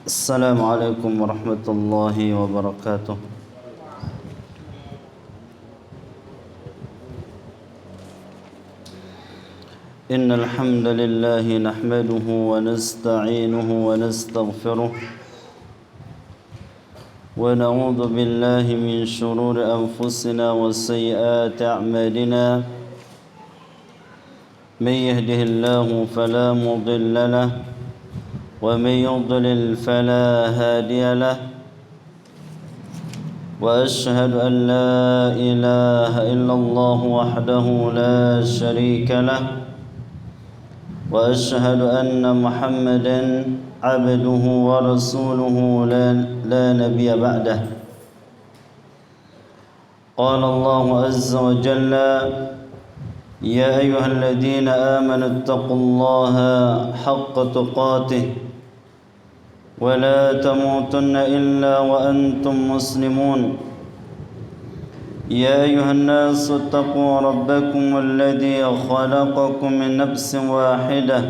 السلام عليكم ورحمة الله وبركاته. إن الحمد لله نحمده ونستعينه ونستغفره ونعوذ بالله من شرور أنفسنا وسيئات أعمالنا. من يهده الله فلا مضل له ومن يضلل فلا هادي له، وأشهد أن لا إله إلا الله وحده لا شريك له، وأشهد أن محمدا عبده ورسوله لا نبي بعده. قال الله عز وجل: يا أيها الذين آمنوا اتقوا الله حق تقاته ولا تموتن إلا وأنتم مسلمون. يا أيها الناس اتقوا ربكم الذي خلقكم من نفس واحدة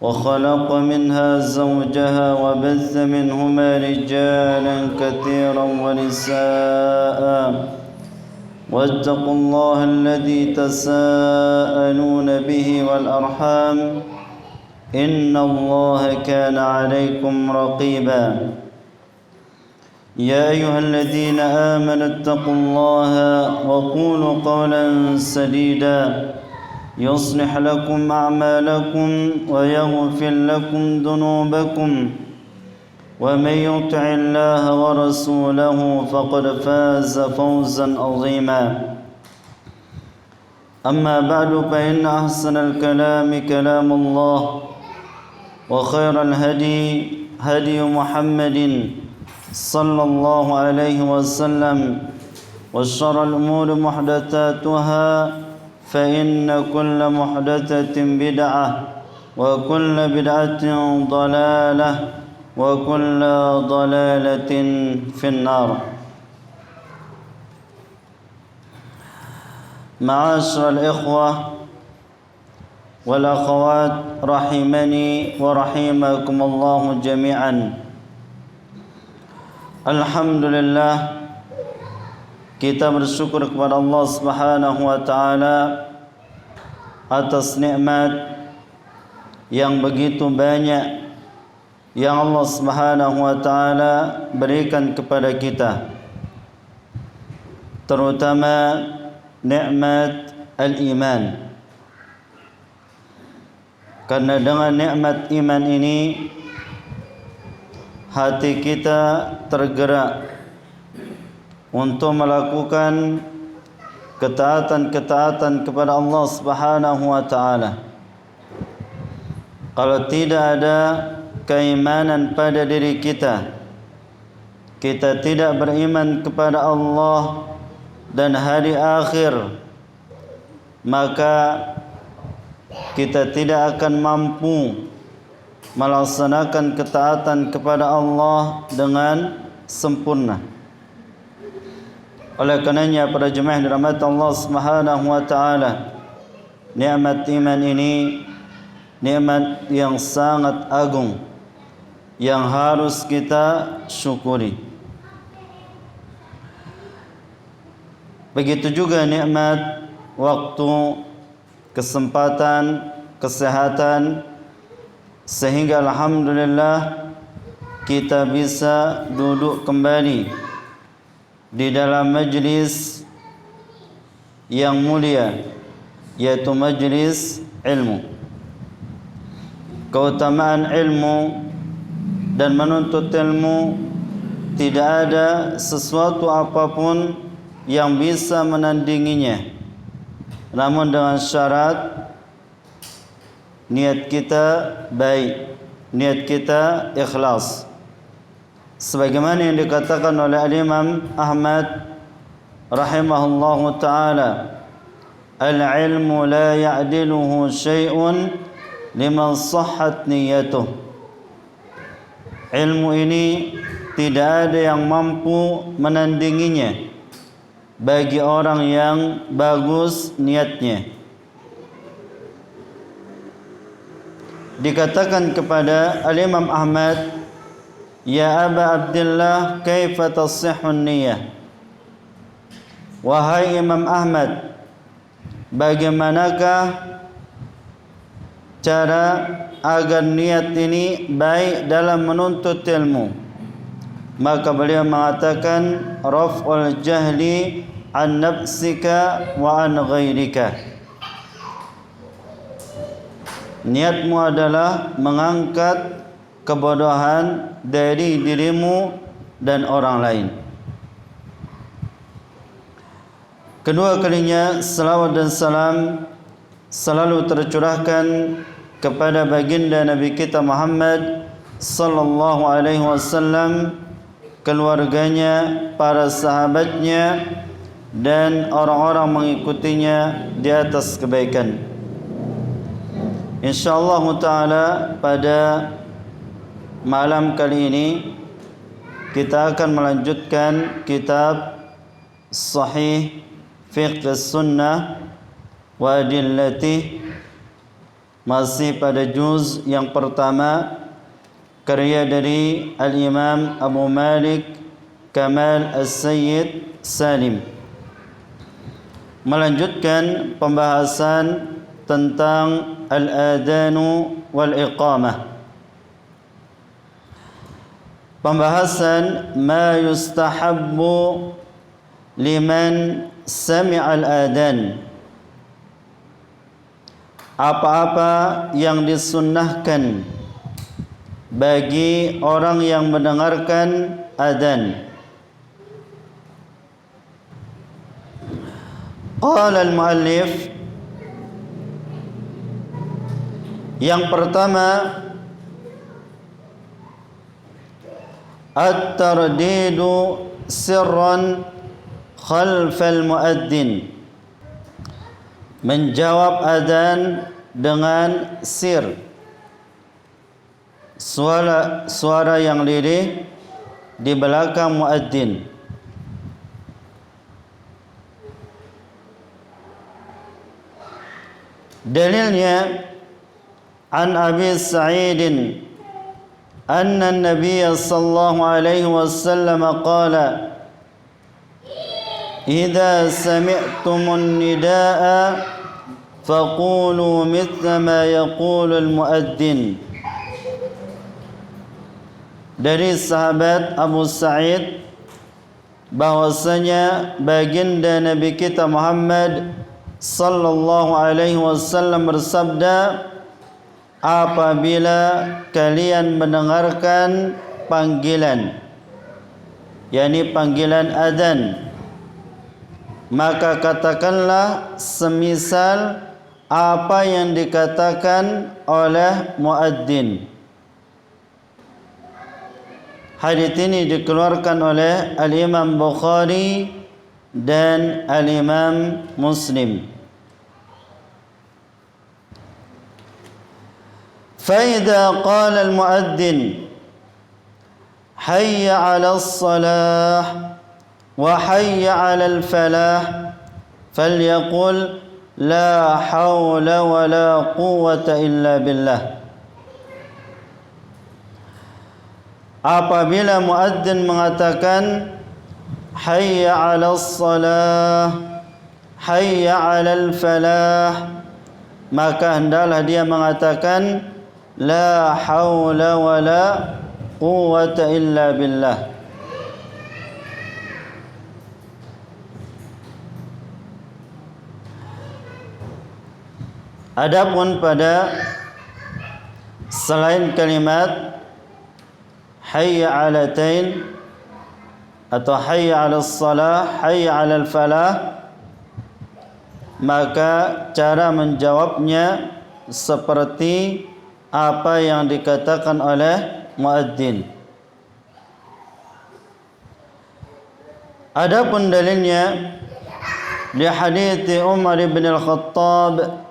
وخلق منها زوجها وبث منهما رجالا كثيرا ونساء، واتقوا الله الذي تساءلون به والأرحام إن الله كان عليكم رقيبا. يا أيها الذين آمنوا اتقوا الله وقولوا قولا سديدا يصلح لكم أعمالكم ويغفر لكم ذنوبكم، ومن يطع الله ورسوله فقد فاز فوزا عظيما. أما بعد فإن أحسن الكلام كلام الله، وخير الهدي هدي محمد صلى الله عليه وسلم، وشر الأمور محدثاتها فإن كل محدثة بدعة وكل بدعة ضلالة وكل ضلالة في النار. معاشر الإخوة والأخوات رحمني ورحمكم الله جميعا. Alhamdulillah, kita bersyukur kepada Allah Subhanahu wa taala atas nikmat yang begitu banyak yang Allah Subhanahu wa taala berikan kepada kita, terutama nikmat al-iman. Karena dengan nikmat iman ini hati kita tergerak untuk melakukan ketaatan-ketaatan kepada Allah Subhanahu wa taala. Kalau tidak ada keimanan pada diri kita, kita tidak beriman kepada Allah dan hari akhir, maka kita tidak akan mampu melaksanakan ketaatan kepada Allah dengan sempurna. Oleh karenanya para jemaah yang dirahmati Allah Subhanahu wa taala, nikmat iman ini nikmat yang sangat agung yang harus kita syukuri. Begitu juga nikmat waktu, kesempatan, kesehatan, sehingga alhamdulillah kita bisa duduk kembali di dalam majlis yang mulia, yaitu majlis ilmu. Keutamaan ilmu dan menuntut ilmu, tidak ada sesuatu apapun yang bisa menandinginya, namun dengan syarat niat kita baik, niat kita ikhlas. Sebagaimana yang dikatakan oleh Al-Imam Ahmad rahimahullahu ta'ala, al-ilmu la ya'diluhu syai'un liman sahhat niyatuh. Ilmu ini tidak ada yang mampu menandinginya bagi orang yang bagus niatnya. Dikatakan kepada Al-Imam Ahmad Ya Aba Abdillah, kaifa tasihhun niyyah? Wahai Imam Ahmad, bagaimanakah cara agar niat ini baik dalam menuntut ilmu? Maka beliau mengatakan, raf'ul jahli an nafsika wa an ghairika. Niatmu adalah mengangkat kebodohan dari dirimu dan orang lain. Kedua kalinya salawat dan salam selalu tercurahkan kepada baginda Nabi kita Muhammad sallallahu alaihi wasallam, keluarganya, para sahabatnya, dan orang-orang mengikutinya di atas kebaikan. InsyaAllah ta'ala pada malam kali ini kita akan melanjutkan kitab Sahih Fiqh Sunnah wa Adillatih, masih pada juz yang pertama, karya dari Al-Imam Abu Malik Kamal As-Sayyid Salim, melanjutkan pembahasan tentang Al-Adanu wal-Iqamah. Pembahasan ma yustahabbu liman sami'al adan, apa-apa yang disunnahkan bagi orang yang mendengarkan adzan. Qala al-muallif, yang pertama, at-tardidu sirran khalfal muadzin, menjawab adzan dengan sir, suara yang lirih di belakang muadzin. Dalilnya an Abi Sa'id anna an-nabiy sallallahu alaihi wasallam qala idza sami'tumun nidaa faqulu mithla ma yaqulu al-muadzin. Dari sahabat Abu Sa'id bahwasanya baginda Nabi kita Muhammad sallallahu alaihi wasallam bersabda, apabila kalian mendengarkan panggilan, yakni panggilan adzan, maka katakanlah semisal apa yang dikatakan oleh muadzin. Hadits ini dikeluarkan oleh Al-Imam Bukhari dan Al-Imam Muslim. فإذا قال المؤذن حي على الصلاة وحي على الفلاح فليقل لا حول ولا قوة إلا بالله. Apabila muadzin mengatakan hayya 'alas salah, hayya 'alal falah, maka hendaklah dia mengatakan la haula wala quwwata illa billah. Adapun pada selain kalimat hayya 'alatain atau hayya 'alas salah, hayya 'alal falah, maka cara menjawabnya seperti apa yang dikatakan oleh muadzin. Adapun dalilnya di hadits Umar bin Al-Khattab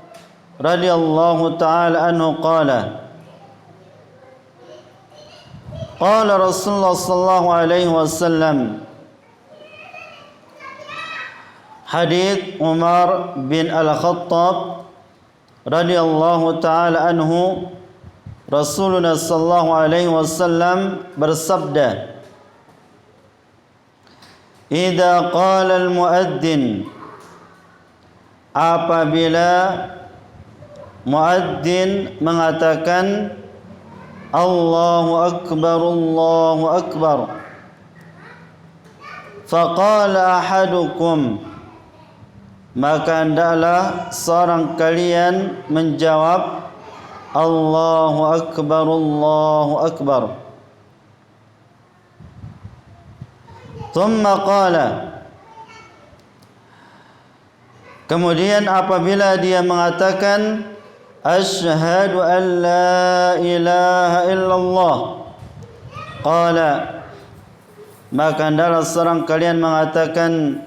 radhiyallahu taala anhu qala qala Rasulullah sallallahu alaihi wasallam, hadits Umar bin Al-Khattab radhiyallahu taala anhu Rasulullah sallallahu alaihi wasallam bersabda, "Idza qala al-muadzin," apabila muadzin mengatakan Allahu akbar, Allahu akbar, faqala ahadukum, maka hendaklah seorang kalian menjawab Allahu akbar, Allahu akbar. Thumma qala, kemudian apabila dia mengatakan asyhadu an la ilaha illallah, qala, maka hendaklah seorang kalian mengatakan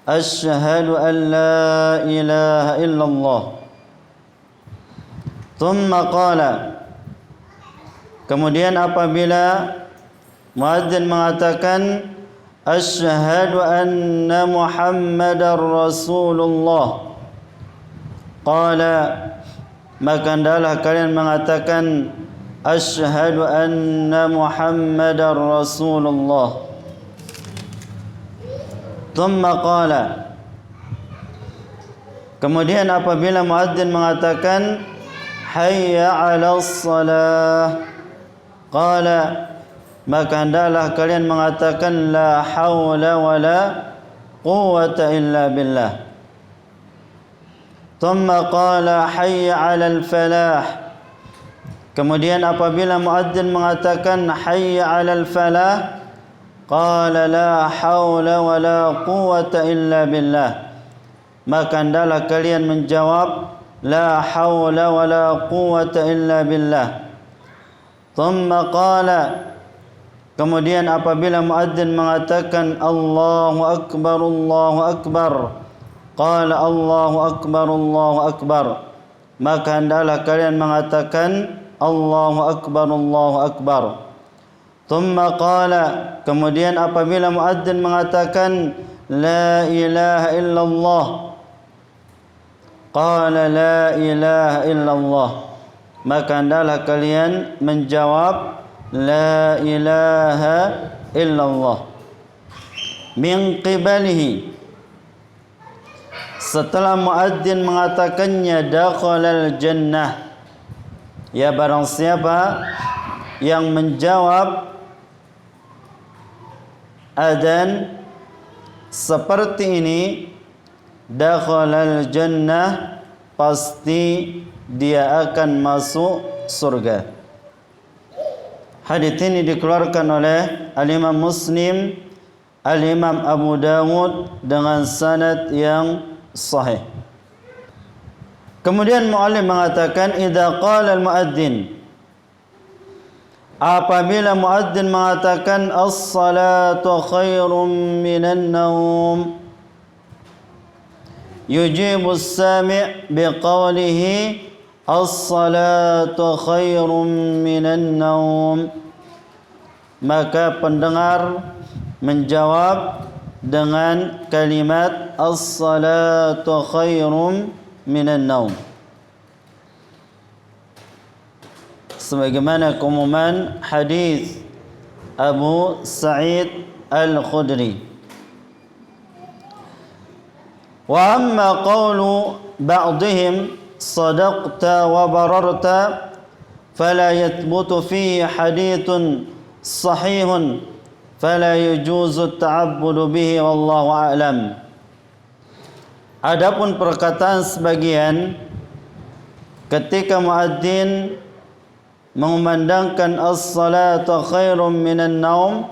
asyhadu an la ilaha illallah. Thumma qala, kemudian apabila muadzin mengatakan asyhadu anna Muhammadar Rasulullah, qala, maka hendaklah kalian mengatakan asyhadu anna Muhammadar Rasulullah. Thumma qala, kemudian apabila muadzin mengatakan hayya 'alas salah, qala, maka hendaklah kalian mengatakan la haula wala quwwata illa billah. Thumma qala hayya 'alal falah, kemudian apabila muadzin mengatakan hayya 'alal falah, qala la haula wala quwwata illa billah, maka hendaklah kalian menjawab la haula wala quwwata illa billah. Thumma qala, kemudian apabila muadzin mengatakan Allahu akbar, Allahu akbar, qala Allahu akbar, Allahu akbar, maka hendaklah kalian mengatakan Allahu akbar, Allahu akbar. Thumma qala, kemudian apabila muadzin mengatakan la ilaha illallah, qala la ilaha illallah, maka hendaklah kalian menjawab la ilaha illallah. Min qibalihi, setelah muadzin mengatakannya dakhalal jannah, ya barang siapa yang menjawab adzan seperti ini, dakhalal jannah, pasti dia akan masuk surga. Hadits ini dikeluarkan oleh Al-Imam Muslim, Al-Imam Abu Dawud dengan sanad yang sahih. Kemudian muallif mengatakan idza qala al-muadzin, apabila muadzin mengatakan as-salatu khairum minan naum, yujibu as-sami' biqawlihi as-salatu khairum minan naum, maka pendengar menjawab dengan kalimat as-salatu khairum minan naum, sebagaimana keumuman hadis Abu Sa'id Al-Khudri. Wa amma qawlu ba'dihim sadaqta wa bararta fala yathbutu fihi hadithun sahihun fala yajuzu at-ta'abbudu bihi wallahu a'lam. Adapun perkataan sebagian ketika muadzin mengumandangkan as-salatu khairum minan naum,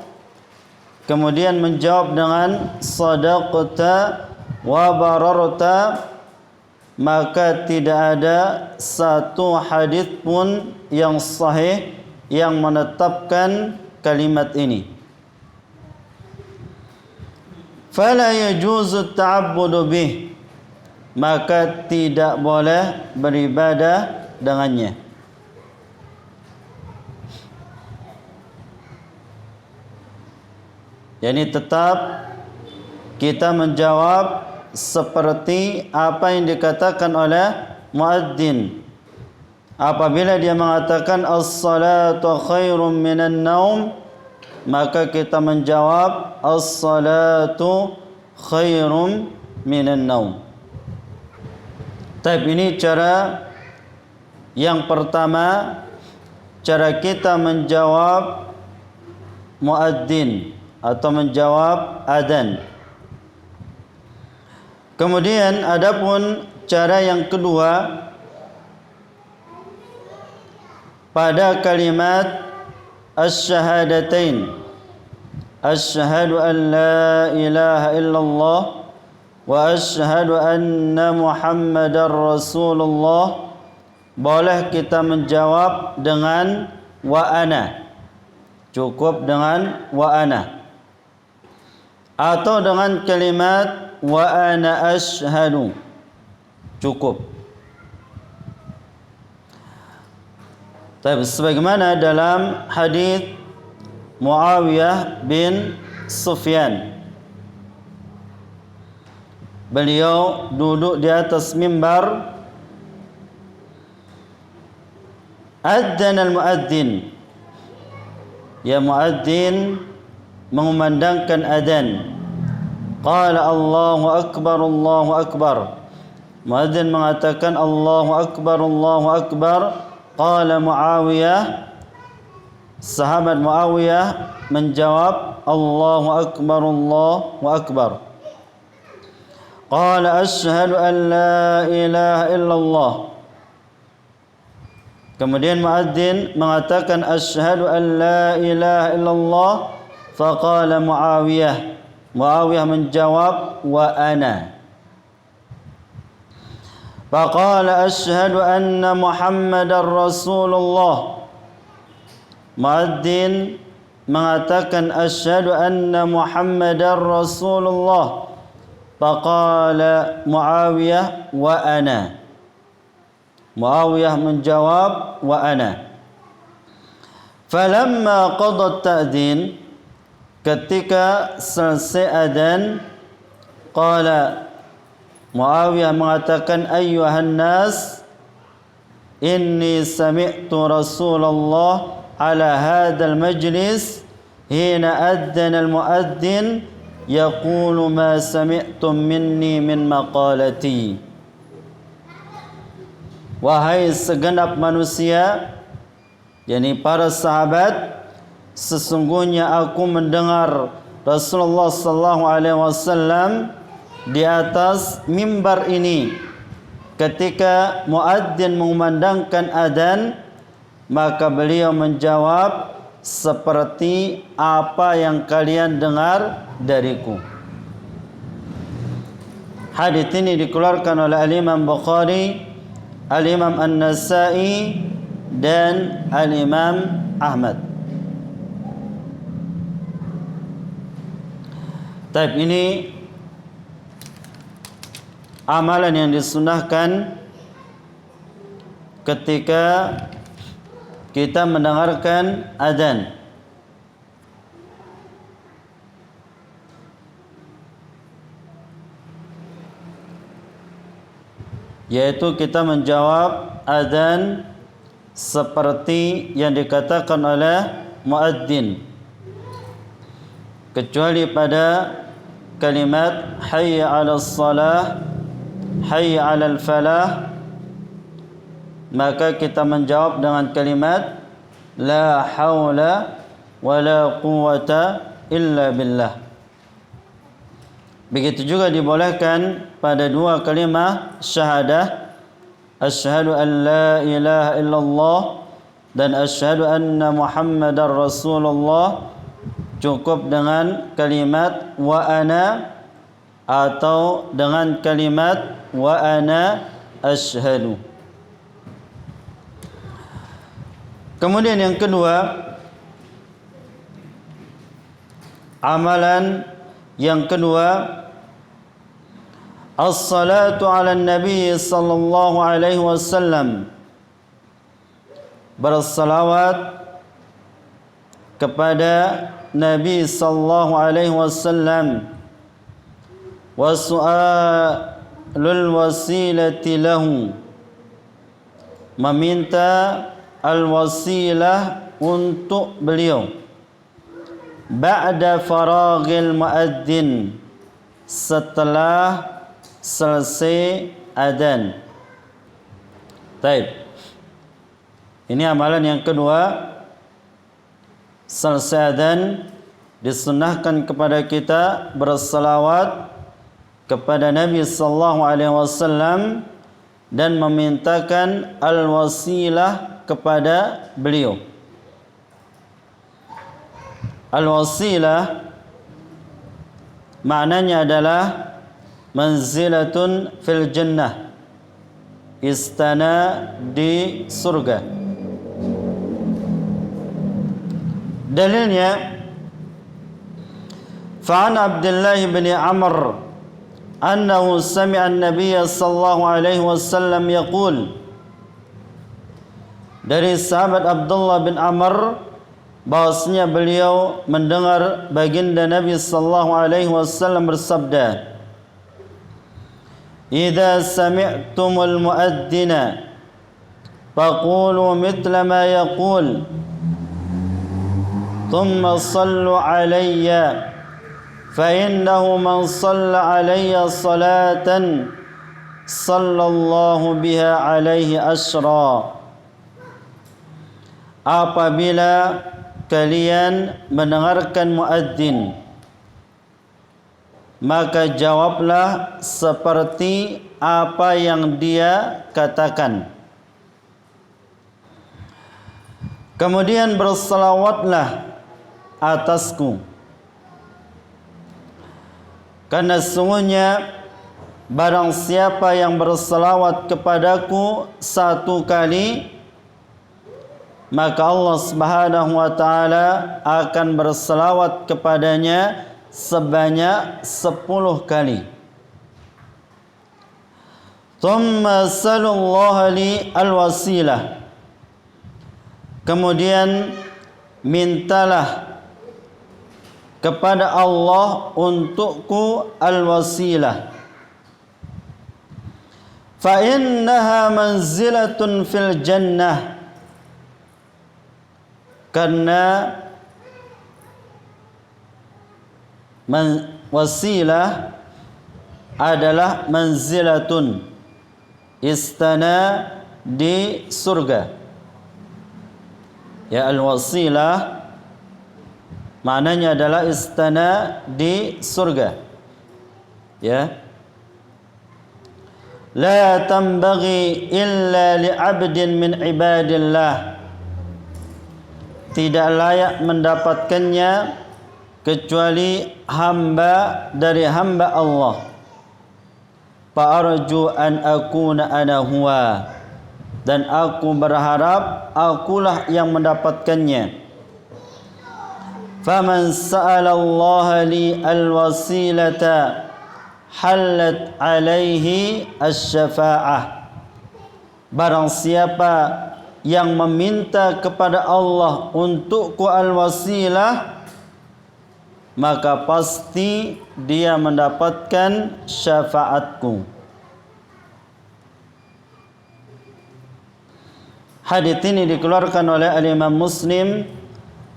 kemudian menjawab dengan sadaqta wa bararta, maka tidak ada satu hadis pun yang sahih yang menetapkan kalimat ini. Fala yajuzu ta'abbudu bih, maka tidak boleh beribadah dengannya. Yani tetap kita menjawab seperti apa yang dikatakan oleh muadzin. Apabila dia mengatakan as-salatu khairum minan naum, maka kita menjawab as-salatu khairum minan naum. Tapi ini cara yang pertama, cara kita menjawab muadzin atau menjawab adzan. Kemudian adapun cara yang kedua pada kalimat asy-syahadatain, asyhadu an la ilaha illallah wa asyhadu anna muhammadar rasulullah, boleh kita menjawab dengan wa ana, cukup dengan wa ana, atau dengan kalimat wa ana asyhadu, cukup. Tapi sebagaimana dalam hadis Muawiyah bin Sufyan, beliau duduk di atas mimbar, adzan al-muadzin, ya muadzin mengumandangkan adzan. Qala Allahu akbar, Allahu akbar. Muadzin mengatakan Allahu akbar, Allahu akbar. Qala Muawiyah, sahabat Muawiyah menjawab Allahu akbar, Allahu akbar. Qala asyhadu an la ilaha illallah. Kemudian muadzin mengatakan asyhadu an la ilaha illallah. Faqala Muawiyah, Muawiyah menjawab wa ana. Faqala asyhadu anna muhammadar rasulullah. Muadzin mengatakan asyhadu anna muhammadar rasulullah. Faqala Muawiyah wa ana. Muawiyah menjawab wa ana. Falamma qada ta'dhin, ketika selesai adzan, qala Muawiyah mengatakan ayyuhan nas inni sami'tu Rasulullah ala hadzal majlis hina adzana al-muadzin yaqulu ma sami'tum minni min maqalati. Wahai segenap manusia, yakni para sahabat, sesungguhnya aku mendengar Rasulullah sallallahu alaihi wasallam di atas mimbar ini ketika muadzin mengumandangkan adzan, maka beliau menjawab seperti apa yang kalian dengar dariku. Hadis ini dikeluarkan oleh Al-Imam Bukhari, Al-Imam An-Nasa'i dan Al-Imam Ahmad. Taib ini amalan yang disunahkan ketika kita mendengarkan adzan. Yaitu kita menjawab adzan seperti yang dikatakan oleh muadzin, kecuali pada kalimat hayya 'alas shalah, hayya 'alal falah, maka kita menjawab dengan kalimat la haula wala quwwata illa billah. Begitu juga dibolehkan pada dua kalimat syahadah, asyhadu an la ilaha illallah dan asyhadu anna muhammadar rasulullah, cukup dengan kalimat wa ana atau dengan kalimat wa ana asyhadu. Kemudian yang kedua, amalan yang kedua, as-salatu ala nabi sallallahu alaihi wasallam, bersalawat kepada Nabi sallallahu alaihi wasallam, wa su'alul wasilati lahu, meminta al-wasilah untuk beliau ba'da faraghil muadzin, setelah selesai adzan. Baik. Ini amalan yang kedua. Selesai adzan disunnahkan kepada kita berselawat kepada Nabi sallallahu alaihi wasallam dan memintakan al-wasilah kepada beliau. Al-wasilah maknanya adalah manzilatun fil jannah, istana di surga. Dalilnya fa'an Abdullah bin Amr annahu sami'a an-nabiy sallallahu alaihi wasallam yaqul, dari sahabat Abdullah bin Amr bahwasanya beliau mendengar baginda Nabi sallallahu alaihi wasallam bersabda, "Idza sami'tumul muadzina faqulu mithla ma yaqul, thumma sallu alayya, fa innahu man shalla alayya salatan sallallahu biha alaihi asyra." Apabila kalian mendengarkan muadzin, maka jawablah seperti apa yang dia katakan. Kemudian berselawatlah atasku, karena sesungguhnya barang siapa yang berselawat kepadaku satu kali, maka Allah Subhanahu wa taala akan berselawat kepadanya sebanyak 10 kali. Thumma sallallahu li al-wasilah, kemudian mintalah kepada Allah untukku al-wasilah. Fa innaha manzilatun fil jannah, karena wasilah adalah manzilatun, istana di surga. Ya, al-wasilah maknanya adalah istana di surga. Ya. La tambaghi illa li 'abdin min ibadillah, tidak layak mendapatkannya kecuali hamba dari hamba Allah. Fa arju an akuna ana huwa, dan aku berharap akulah yang mendapatkannya. Faman sa'ala Allah li al-wasilata halat alaihi asy-syafa'ah, barang siapa yang meminta kepada Allah untukku al-wasilah, maka pasti dia mendapatkan syafaatku. Hadits ini dikeluarkan oleh Al-Imam Muslim,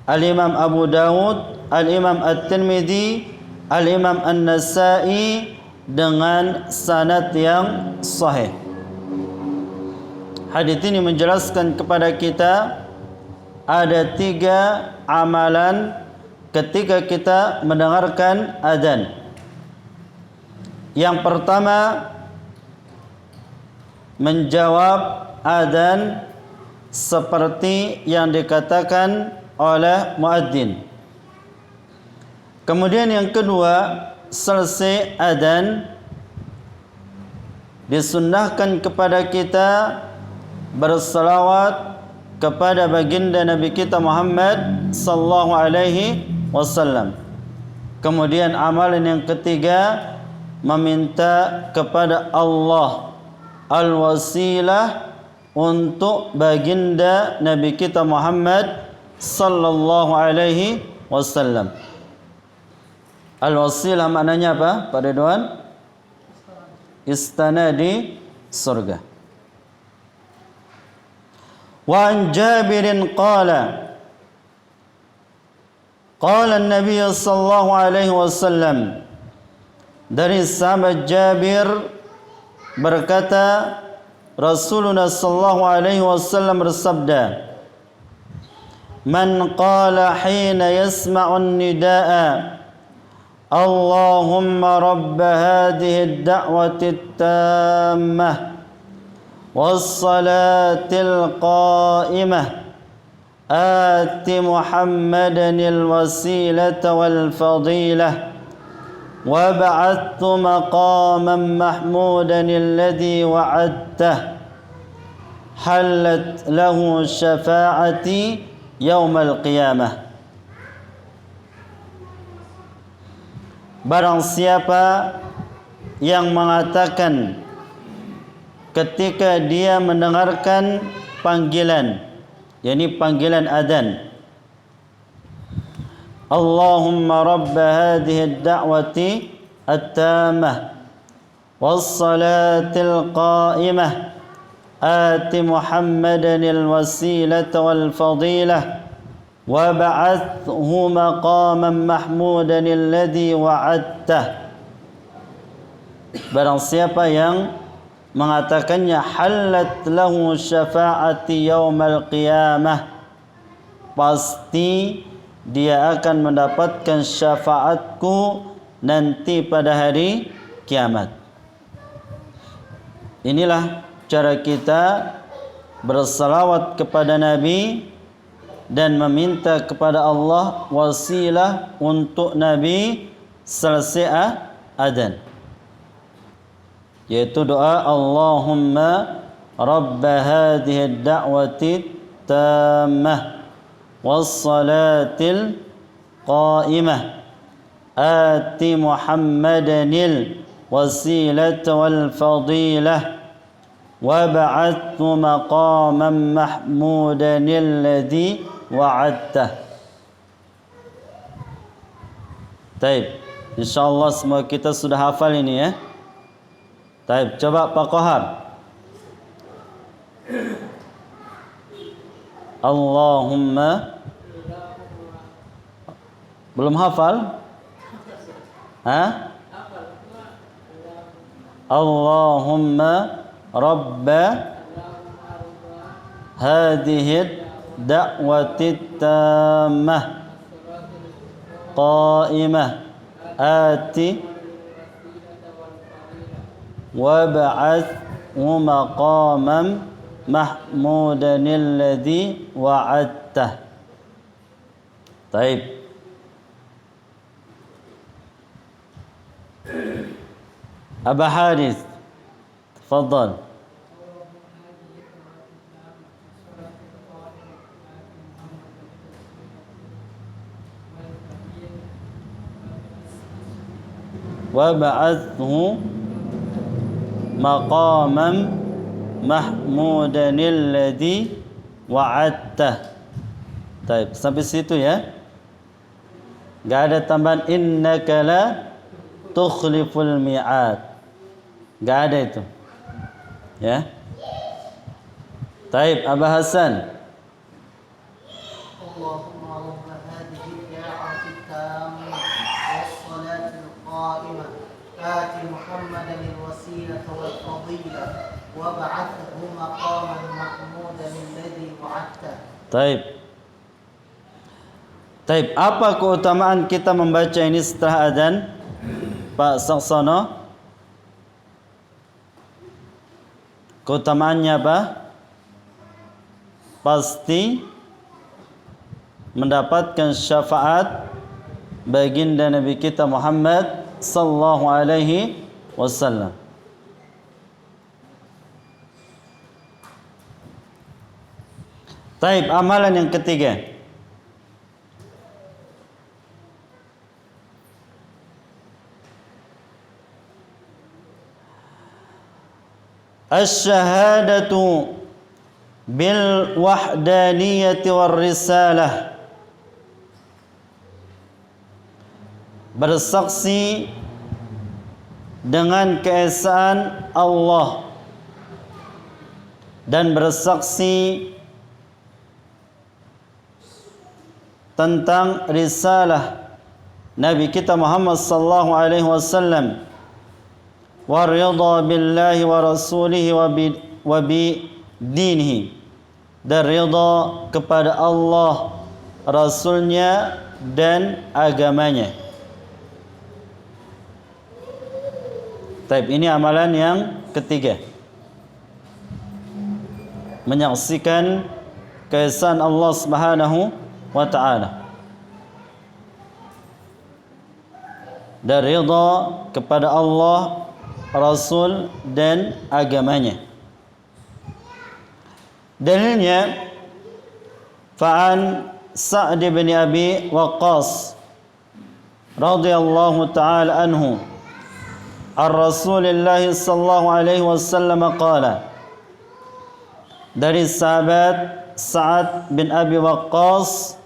Al-Imam Abu Dawud, Al-Imam At-Tirmidzi, Al-Imam An-Nasa'i dengan sanad yang sahih. Hadits ini menjelaskan kepada kita ada 3 amalan ketika kita mendengarkan adzan. Yang pertama, menjawab adzan seperti yang dikatakan oleh muadzin. Kemudian yang kedua, selesai adzan disunnahkan kepada kita berselawat kepada baginda Nabi kita Muhammad sallallahu alaihi wasallam. Kemudian amalan yang ketiga, meminta kepada Allah al-wasilah untuk baginda Nabi kita Muhammad sallallahu alaihi wasallam. Al-wasilah maknanya apa, Pak Ridwan? Istana di surga. Wa an Jabirin qala qala an-nabiy sallallahu alaihi wasallam, dari sahabat Jabir berkata, Rasulullah sallallahu alaihi wasallam bersabda, man qala hina yasma'u an-nidaa Allahumma rabb hadhihi ad-da'wati at-tammah was-salatil qa'imah آت محمدا الوسيلة والفضيلة وابعثت مقاما محمودا الذي وعدته حلت له شفاعتي يوم القيامة. Barang siapa yang mengatakan ketika dia mendengarkan panggilan, yakni panggilan adzan, Allahumma rabb hadhihi ad-da'wati at-tammah was-salatil qa'imah ati Muhammadan al-wasilata wal-fadilah wab'athhu maqaman mahmudan alladhi wa'adtah. Barang siapa yang mengatakannya, halat lahu syafaati yaumal qiyamah, pasti dia akan mendapatkan syafaatku nanti pada hari kiamat. Inilah cara kita bersalawat kepada Nabi dan meminta kepada Allah wasilah untuk Nabi selesai adzan, yaitu doa Allahumma rabb hadhihi ad-da'wati tammah was-salatil qa'imah ati Muhammadanil wasilata wal fadilah wab'athhu maqaman mahmudanil ladzi wa'adtah. Baik, insyaallah semua kita sudah hafal ini ya. Baik, coba Pak Kohar. Allahumma, belum hafal? Allahumma rabba hadhihi da'wati tammah qa'imah ati wab'athhu maqaman mahmudan alladhi wa'adtah. Baik. Aba Haris, tafadhal. Wab'athhu maqaman mahmudan alladhi wa'adtah. Baik, sampai situ ya. Enggak ada tambahan innaka la tukhliful mi'ad. Enggak ada itu. Ya. Baik, Aba Hasan. Allahumma rabb hadhihi ad-da'wati tammah was-salatil qa'imah ati Muhammadan al-wasilata wal fadilah wab'athhu maqaman mahmudan alladhi wa'adtah. Baik. Baik, apa keutamaan kita membaca ini setelah adzan? Pak Saksono, keutamaannya apa? Pasti mendapatkan syafaat baginda Nabi kita Muhammad sallallahu alaihi wasallam. Baik, amalan yang ketiga. Asyhadatu bil wahdaniyati war risalah, bersaksi dengan keesaan Allah dan bersaksi tentang risalah Nabi kita Muhammad sallallahu alaihi wasallam, wa ridha billahi wa rasulihi wa bi dinihi, dan ridha kepada Allah, Rasulnya dan agamanya. Taib, ini amalan yang ketiga. Menyaksikan keesaan Allah Subhanahu wa ta'ala dan ridha kepada Allah, Rasul dan agamanya. Dalilnya fa'an Sa'd bin Abi Waqqas radhiyallahu ta'ala anhu ar-Rasulillah sallallahu alaihi wasallam qala, dari sahabat Sa'ad bin Abi Waqqas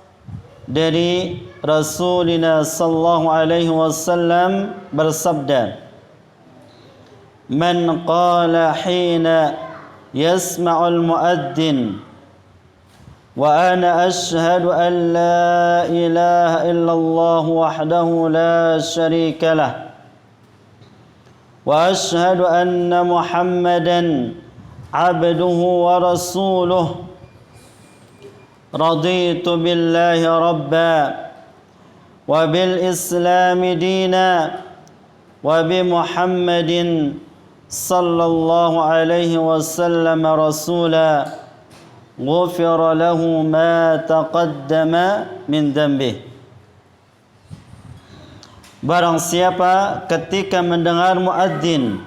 dari Rasulina sallallahu alaihi wasallam bersabda, man qala hina yasma'ul muadzin wa ana ashhadu an la ilaha illallah wahdahu la syarika lah wa ashhadu anna Muhammadan abduhu wa rasuluh, raditu billahi rabba wa bil islami dina wa bi Muhammadin sallallahu alaihi wasallam rasula, ghufira lahu ma taqaddama min dhanbih. Barang siapa ketika mendengar muadzin,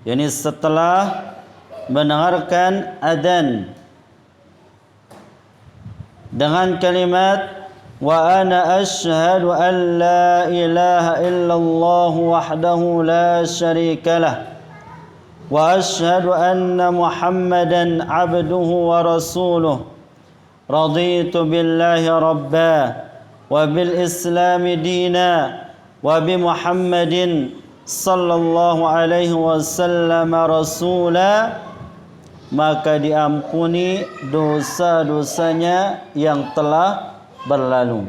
yakni setelah mendengarkan adzan, dengan kalimat wa ana asyhadu an la ilaha illallah wahdahu la syarikalah wa asyhadu anna Muhammadan abduhu wa rasuluh, raditu billahi rabba wa bil islami dina wa bi Muhammadin sallallahu alaihi wasallam rasula, maka diampuni dosa-dosanya yang telah berlalu.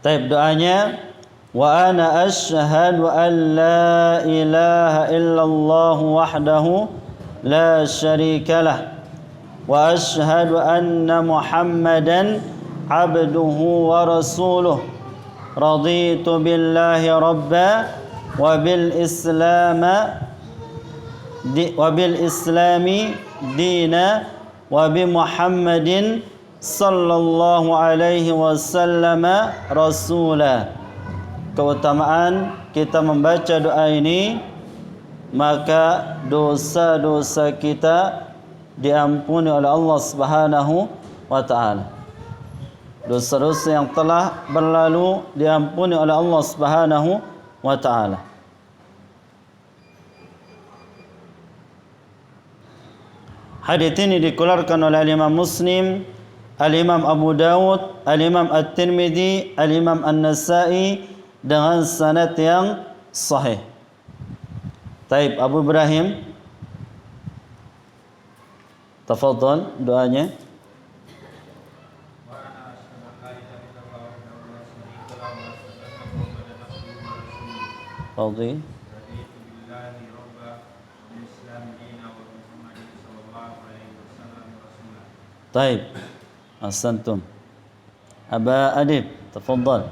Taib, doanya wa ana asyhadu an la ilaha illallah wahdahu la syarikalah wa asyhadu anna Muhammadan abduhu wa rasuluh, raditu billahi rabba wa bil islami dina wa bi Muhammadin sallallahu alaihi wasallam rasula. Keutamaan kita membaca doa ini, maka dosa-dosa kita diampuni oleh Allah Subhanahu wa ta'ala. Dosa-dosa yang telah berlalu diampuni oleh Allah Subhanahu wa ta'ala. Hadits ini dikeluarkan oleh Imam Muslim, Al-Imam Abu Dawud, Al-Imam At-Tirmidzi, Al-Imam An-Nasa'i dengan sanad yang sahih. Taib, Abu Ibrahim, tafadhal doanya. Fadhi. Taib, ahsantum. Aba Adib, tafadhal.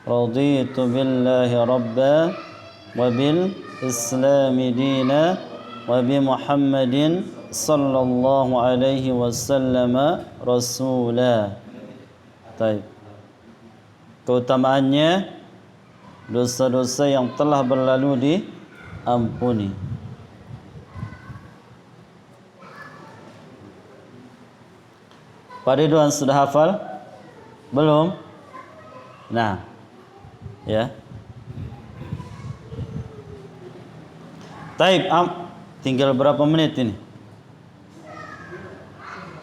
Raditu billahi rabba wa bil islami dina wa bi Muhammadin sallallahu alaihi wasallam rasula. Baik. Keutamaannya, dosa-dosa yang telah berlalu diampuni. Pak Ridwan sudah hafal? Belum? Nah, ya. Taib, Tinggal berapa menit ini?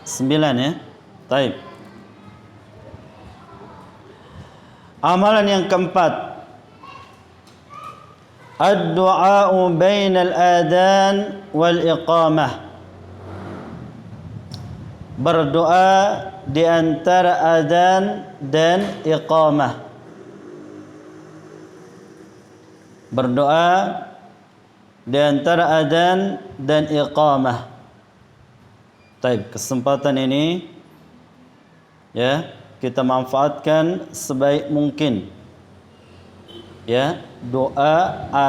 9 ya. Baik. Amalan yang keempat, ad-du'a'u bainal adhan wal iqamah. Berdoa di antara adzan dan iqamah. Berdoa di antara adzan dan iqamah. Baik, kesempatan ini ya kita manfaatkan sebaik mungkin. Ya, berdoa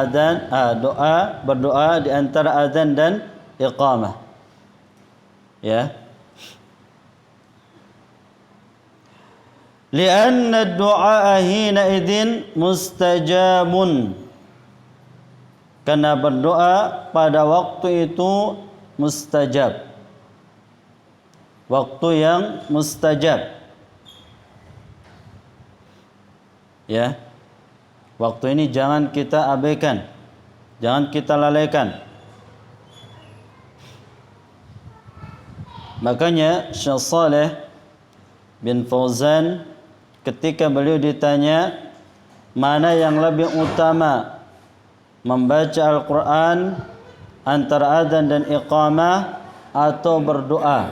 di antara adzan dan iqamah. Ya. Lianna ad-du'a hina idzin mustajabun. Karena berdoa pada waktu itu mustajab. Waktu yang mustajab. Ya. Waktu ini jangan kita abaikan. Jangan kita lalaikan. Makanya Syekh Saleh bin Fauzan ketika beliau ditanya mana yang lebih utama, membaca Al-Quran antara adzan dan iqamah atau berdoa,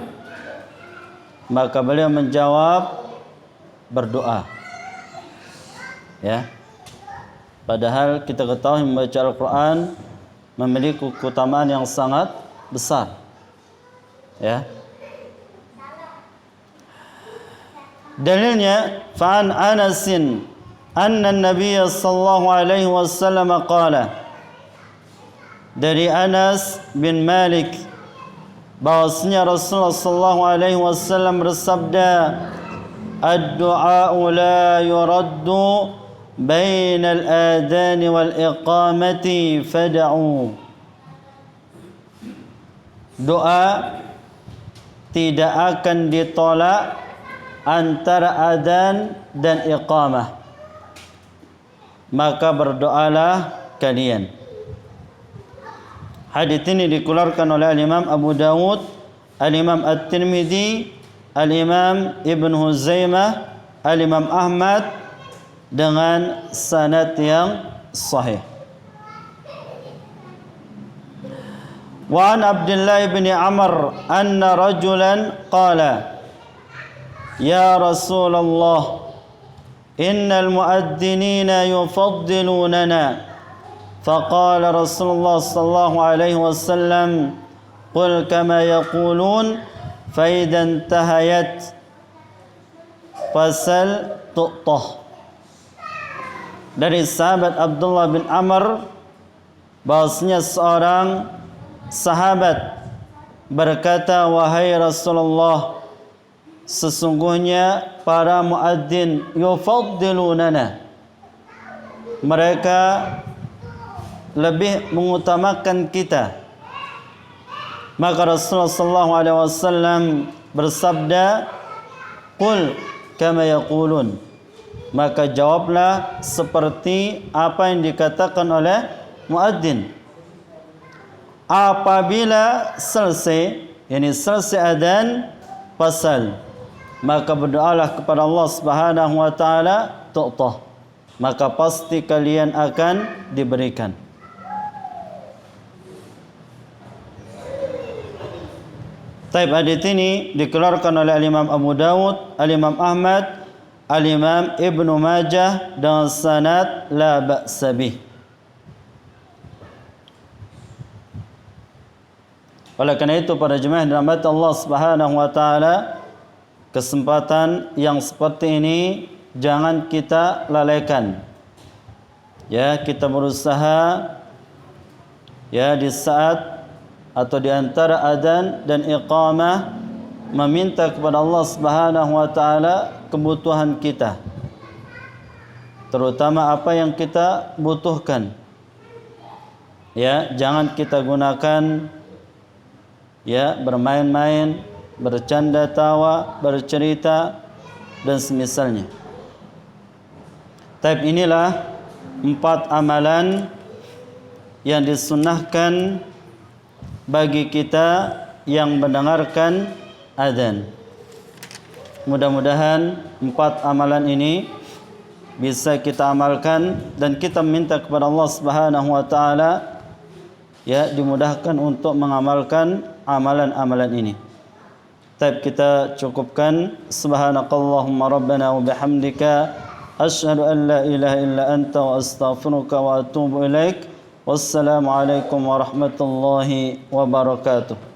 maka beliau menjawab berdoa. Ya. Padahal kita ketahui membaca Al-Quran memiliki keutamaan yang sangat besar. Ya. Dalilnya, fa'an Anasin anna Nabiya sallallahu alaihi wasallam qala, dari Anas bin Malik bahwasanya Rasulullah sallallahu alaihi wasallam bersabda, ad-du'a'u la yuraddu bainal adhan wal iqamati fad'u. Doa tidak akan ditolak antara adzan dan iqamah, maka berdoalah kalian. Hadis ini dikeluarkan oleh Imam Abu Dawud, Al-Imam At-Tirmidzi, Al-Imam Ibn Huzaimah, Al-Imam Ahmad dengan sanad yang sahih. Wa an Abdullah bin Amr anna rajulan qala, ya Rasulullah, innal muadhdhinina yufaddilunana. Faqala Rasulullah sallallahu alaihi wasallam, qul kama yaqulun fa idza intahayat fasal tu'tah. Dari sahabat Abdullah bin Amr bahwasanya seorang sahabat berkata, wahai Rasulullah, sesungguhnya para muadzin yufaddilunana, mereka lebih mengutamakan kita. Maka Rasulullah sallallahu alaihi wasallam bersabda, qul kama yaqulun, maka jawablah seperti apa yang dikatakan oleh muadzin. Apabila selesai, yakni selesai adzan, fasal, maka berdoalah kepada Allah Subhanahu wa taala, tu'tah, maka pasti kalian akan diberikan. Taib, hadits ini dikeluarkan oleh Imam Abu Dawud, Imam Ahmad, Imam Ibnu Majah dengan sanad la ba'sa bih. Oleh karena itu para jemaah yang dirahmati Allah Subhanahu wa taala, kesempatan yang seperti ini jangan kita lalaikan. Ya, kita berusaha ya di saat atau di antara adzan dan iqamah meminta kepada Allah Subhanahu wa taala kebutuhan kita. Terutama apa yang kita butuhkan. Ya, jangan kita gunakan ya bermain-main, bercanda tawa, bercerita dan semisalnya. Tapi inilah 4 amalan yang disunnahkan bagi kita yang mendengarkan adzan. Mudah-mudahan 4 amalan ini bisa kita amalkan dan kita minta kepada Allah Subhanahu wa taala ya dimudahkan untuk mengamalkan amalan-amalan ini. Tapi kita cukupkan. Subhanakallahumma rabbana wa bihamdika asyhadu an la ilaha illa anta wa astaghfiruka wa atubu ilaik. Wassalamualaikum warahmatullahi wabarakatuh.